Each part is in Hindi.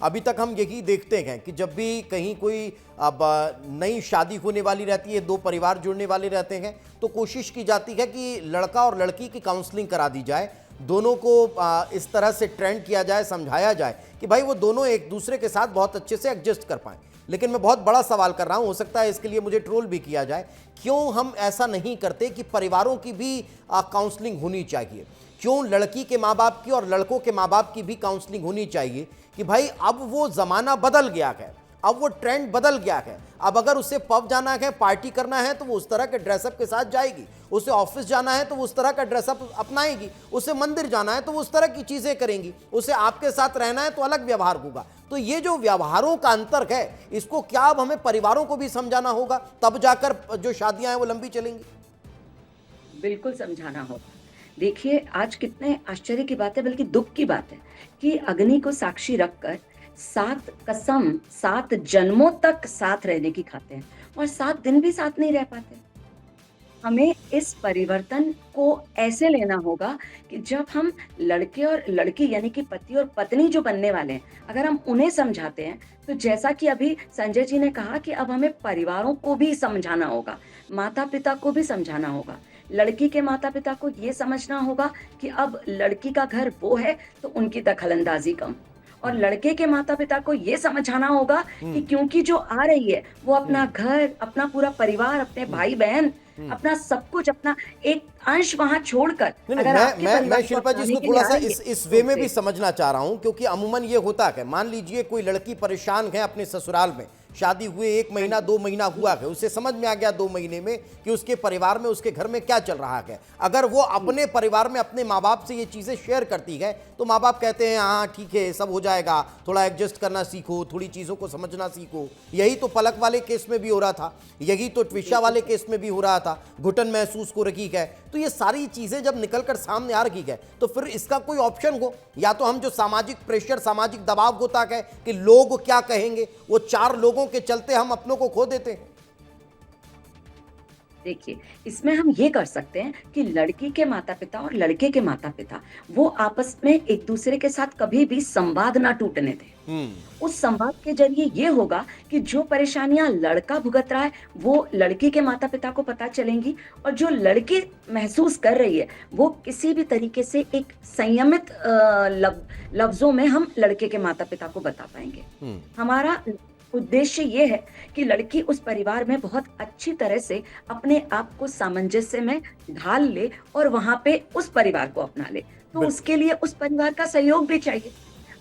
अभी तक हम यही देखते हैं कि जब भी कहीं कोई अब नई शादी होने वाली रहती है, दो परिवार जुड़ने वाले रहते हैं, तो कोशिश की जाती है कि लड़का और लड़की की काउंसलिंग करा दी जाए, दोनों को इस तरह से ट्रेंड किया जाए, समझाया जाए कि भाई वो दोनों एक दूसरे के साथ बहुत अच्छे से एडजस्ट कर पाएं। लेकिन मैं बहुत बड़ा सवाल कर रहा हूं, हो सकता है इसके लिए मुझे ट्रोल भी किया जाए, क्यों हम ऐसा नहीं करते कि परिवारों की भी काउंसलिंग होनी चाहिए? क्यों लड़की के माँ बाप की और लड़कों के माँ बाप की भी काउंसलिंग होनी चाहिए कि भाई अब वो ज़माना बदल गया है, अब वो ट्रेंड बदल गया है। अब अगर उसे पब जाना है, पार्टी करना है, तो वो उस तरह के ड्रेसअप के साथ जाएगी, उसे ऑफिस जाना है तो वो उस तरह का ड्रेसअप अपनाएगी, उसे मंदिर जाना है तो वो उस तरह की चीज़ें करेंगी, उसे आपके साथ रहना है तो अलग व्यवहार होगा। तो ये जो व्यवहारों का अंतर है, इसको क्या अब हमें परिवारों को भी समझाना होगा, तब जाकर जो शादियां हैं वो लंबी चलेंगी? बिल्कुल समझाना होगा। देखिए, आज कितने आश्चर्य की बात है, बल्कि दुःख की बात है कि अग्नि को साक्षी रखकर 7 कसम 7 जन्मों तक साथ रहने की खाते हैं और 7 दिन भी साथ नहीं रह पाते। हमें इस परिवर्तन को ऐसे लेना होगा कि जब हम लड़के और लड़की यानी कि पति और पत्नी जो बनने वाले हैं, अगर हम उन्हें समझाते हैं, तो जैसा कि अभी संजय जी ने कहा कि अब हमें परिवारों को भी समझाना होगा, माता-पिता को भी समझाना होगा। लड़की के माता-पिता को ये समझना होगा कि अब लड़की का घर वो है, तो उनकी दखल-अंदाज़ी कम। और लड़के के माता-पिता को ये समझाना होगा कि क्योंकि जो आ रही है, वो अपना घर, अपना पूरा परिवार, अपने भाई-बहन, अपना सब कुछ, अपना एक अंश वहाँ छोड़कर नहीं नहीं, अगर आपके मैं परिवार को शिल्पा जी अपनाने इसको के लिए थोड़ा आ सा रही है, इस तो वे में उसे भी समझना चाह रहा हूं, क्योंकि अमूमन ये होता है, मान लीजिए कोई लड़की परेशान है अपने ससुराल में, शादी हुए 1 हाँ महीना जी, 2 महीना हुआ है, उसे समझ में आ गया 2 महीने में कि उसके परिवार में, उसके घर में क्या चल रहा है। अगर वो जी, अपने परिवार में अपने माँ बाप से ये चीज़ें शेयर करती है, तो माँ बाप कहते हैं हाँ ठीक है, सब हो जाएगा, थोड़ा एडजस्ट करना सीखो, थोड़ी चीज़ों को समझना सीखो। यही तो पलक वाले केस में भी हो रहा था, यही तो ट्विशा बिल्कुल वाले सही। केस में भी हो रहा था, घुटन महसूस को रखी है। तो ये सारी चीज़ें जब निकलकर सामने आ रही है, तो फिर इसका कोई ऑप्शन हो, या तो हम जो सामाजिक प्रेशर, सामाजिक दबाव होता है कि लोग क्या कहेंगे, वो 4 लोगों के चलते हम अपनों को खो देते हैं। देखिए, इसमें हम ये कर सकते हैं कि लड़की के माता-पिता और लड़के के माता-पिता, वो आपस में एक-दूसरे के साथ कभी भी संवाद ना टूटने दें। उस संवाद के ज़रिए ये होगा कि जो परेशानियाँ लड़का भुगत रहा है, वो लड़की के माता-पिता को पता चलेंगी और जो लड़की महसूस कर रही है, वो किसी भी तरीके से एक संयमित लफ्ज़ों में हम लड़के के माता-पिता को बता पाएँगे। हमारा उद्देश्य ये है कि लड़की उस परिवार में बहुत अच्छी तरह से अपने आप को सामंजस्य में ढाल ले और वहाँ पे उस परिवार को अपना ले। तो बिल्कुल। उसके लिए उस परिवार का सहयोग भी चाहिए।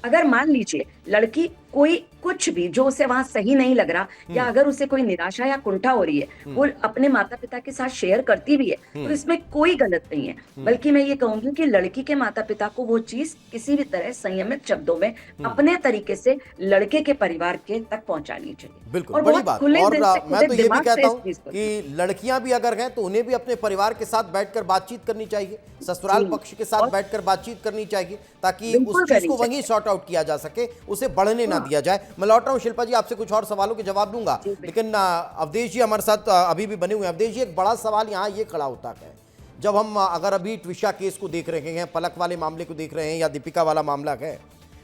अगर मान लीजिए लड़की कोई कुछ भी जो उसे वहाँ सही नहीं लग रहा या अगर उसे कोई निराशा या कुंठा हो रही है, वो अपने माता-पिता के साथ शेयर करती भी है, तो इसमें कोई गलत नहीं है। बल्कि मैं ये कहूँगी कि लड़की के माता-पिता को वो चीज़ किसी भी तरह संयमित शब्दों में अपने तरीके से लड़के के परिवार के तक पहुँचानी चाहिए बिल्कुल, और बड़ी बहुत बात। खुले और दिल से, मैं खुले तो ये भी दिमाग से कहता इस हूँ चीज़ को लें। कि लड़कियां भी अगर हैं तो उन्हें भी अपने परिवार के साथ बैठकर बातचीत करनी चाहिए, ससुराल जी, पक्ष के साथ और बैठकर बातचीत करनी चाहिए, ताकि उस बिल्कुल चीज करनी को वहीं चाहिए। सॉर्ट आउट किया जा सके, उसे बढ़ने ना हाँ, दिया जाए। मैं लौट रहा हूँ शिल्पा जी, आपसे कुछ और सवालों के जवाब दूंगा, जी, बिल्कुल। लेकिन अवधेश जी हमारे साथ अभी भी बने हुए हैं। अवधेश जी, एक बड़ा सवाल यहाँ ये खड़ा होता है, जब हम अगर अभी ट्विशा केस को देख रहे हैं, पलक वाले मामले को देख रहे हैं, या दीपिका वाला मामला है,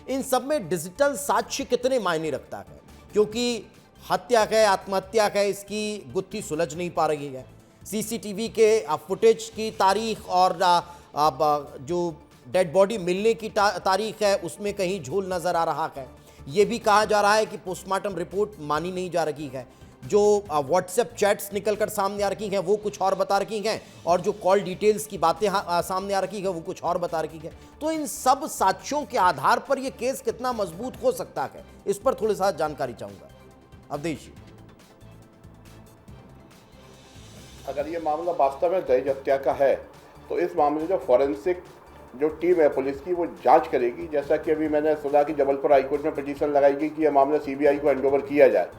इन सब में डिजिटल साक्ष्य कितने मायने रखता है? क्योंकि हत्या है, आत्महत्या है, इसकी गुत्थी सुलझ नहीं पा रही है। सीसीटीवी के फुटेज की तारीख और अब जो डेड बॉडी मिलने की तारीख है, उसमें कहीं झोल नजर आ रहा है। ये भी कहा जा रहा है कि पोस्टमार्टम रिपोर्ट मानी नहीं जा रही है। जो व्हाट्सएप चैट्स निकलकर सामने आ रही हैं वो कुछ और बता रही हैं, और जो कॉल डिटेल्स की बातें सामने आ रही है वो कुछ और बता रही है। तो इन सब साक्ष्यों के आधार पर यह केस कितना मजबूत हो सकता है, इस पर थोड़ी सा जानकारी चाहूंगा अवधेश जी। अगर ये मामला वास्तव में दहेज हत्या का है तो इस मामले में जो फॉरेंसिक जो टीम है पुलिस की वो जांच करेगी। जैसा कि अभी मैंने सुना कि जबलपुर हाईकोर्ट में पिटीशन लगाई गई कि यह मामला सीबीआई को हैंडओवर किया जाए,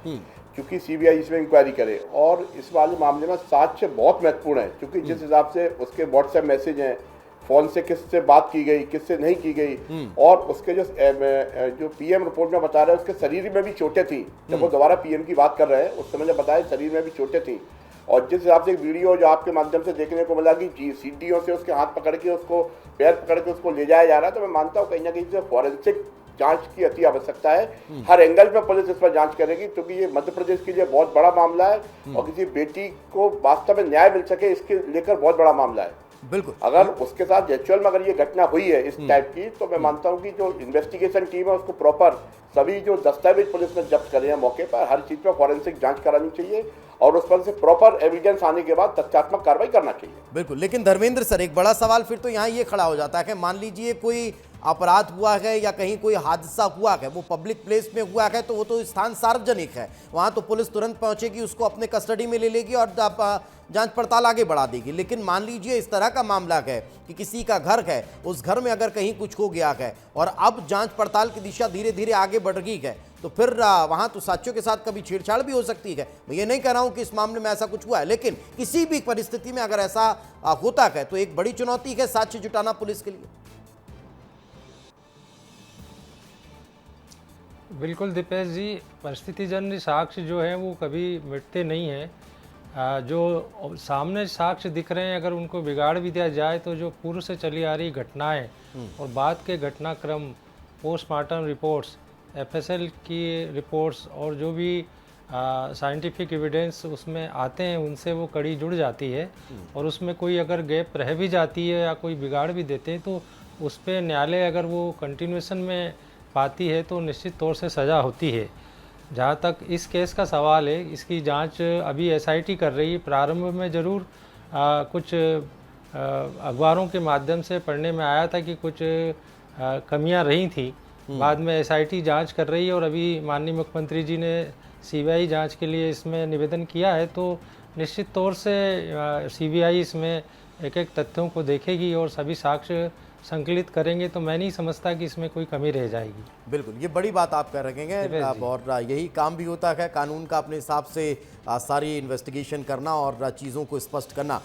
क्योंकि सीबीआई इसमें इंक्वायरी करे। और इस वाले मामले में साक्ष्य बहुत महत्वपूर्ण है, क्योंकि जिस हिसाब से उसके व्हाट्सएप मैसेज हैं, फ़ोन से किससे बात की गई, किससे नहीं की गई, और उसके जो पीएम रिपोर्ट में बता रहे हैं उसके शरीर में भी चोटें थी। जब वो दोबारा पीएम की बात कर रहे हैं उस समय जब बताया शरीर में भी चोटें थी। और जिस हिसाब से एक वीडियो जो आपके माध्यम से देखने को मिला कि सीढ़ियों से उसके हाथ पकड़ के, उसको पैर पकड़ के उसको ले जाया जा रहा है, तो मैं मानता हूँ कहीं ना कहीं से फॉरेंसिक जांच की अति आवश्यकता है। हर एंगल पे पुलिस इस पर जांच करेगी, क्योंकि ये मध्य प्रदेश के लिए बहुत बड़ा मामला है और किसी बेटी को वास्तव में न्याय मिल सके इसके लेकर बहुत बड़ा मामला है। बिल्कुल। अगर उसके साथ एक्चुअल में अगर ये घटना हुई है इस टाइप की, तो मैं मानता हूँ कि जो इन्वेस्टिगेशन टीम है उसको प्रॉपर सभी जो दस्तावेज पुलिस ने जब्त करे हैं मौके पर, हर चीज पर फॉरेंसिक जांच करानी चाहिए और उस पर से प्रॉपर एविडेंस आने के बाद तथ्यात्मक कार्रवाई करना चाहिए। बिल्कुल, लेकिन धर्मेंद्र सर, एक बड़ा सवाल फिर तो यहाँ ये खड़ा हो जाता है कि मान लीजिए कोई अपराध हुआ है या कहीं कोई हादसा हुआ है, वो पब्लिक प्लेस में हुआ है, तो वो तो स्थान सार्वजनिक है, वहाँ तो पुलिस तुरंत पहुँचेगी, उसको अपने कस्टडी में ले लेगी और जांच पड़ताल आगे बढ़ा देगी। लेकिन मान लीजिए इस तरह का मामला है कि किसी का घर है, उस घर में अगर कहीं कुछ हो गया है और अब जांच पड़ताल की दिशा धीरे धीरे आगे बढ़ रही है, तो फिर वहाँ तो साक्ष्यों के साथ कभी छेड़छाड़ भी हो सकती है। मैं ये नहीं कह रहा हूँ कि इस मामले में ऐसा कुछ हुआ है, लेकिन किसी भी परिस्थिति में अगर ऐसा होता है तो एक बड़ी चुनौती है साक्ष्य जुटाना पुलिस के लिए। बिल्कुल दीपेश जी, परिस्थितिजन्य साक्ष्य जो है वो कभी मिटते नहीं हैं। जो सामने साक्ष्य दिख रहे हैं, अगर उनको बिगाड़ भी दिया जाए तो जो पूर्व से चली आ रही घटनाएं और बाद के घटनाक्रम, पोस्टमार्टम रिपोर्ट्स, एफएसएल की रिपोर्ट्स और जो भी साइंटिफिक एविडेंस उसमें आते हैं, उनसे वो कड़ी जुड़ जाती है और उसमें कोई अगर गैप रह भी जाती है या कोई बिगाड़ भी देते हैं, तो उस पर न्यायालय अगर वो कंटिन्यूएशन में पाती है तो निश्चित तौर से सज़ा होती है। जहाँ तक इस केस का सवाल है, इसकी जांच अभी एसआईटी कर रही है। प्रारंभ में ज़रूर कुछ अखबारों के माध्यम से पढ़ने में आया था कि कुछ कमियां रही थी। बाद में एसआईटी जांच कर रही है और अभी माननीय मुख्यमंत्री जी ने सीबीआई जांच के लिए इसमें निवेदन किया है, तो निश्चित तौर से सीबीआई इसमें एक एक तथ्यों को देखेगी और सभी साक्ष्य संकलित करेंगे, तो मैं नहीं समझता कि इसमें कोई कमी रह जाएगी। बिल्कुल, ये बड़ी बात आप कह रहे हैं और यही काम भी होता है कानून का, अपने हिसाब से सारी इन्वेस्टिगेशन करना और चीज़ों को स्पष्ट करना।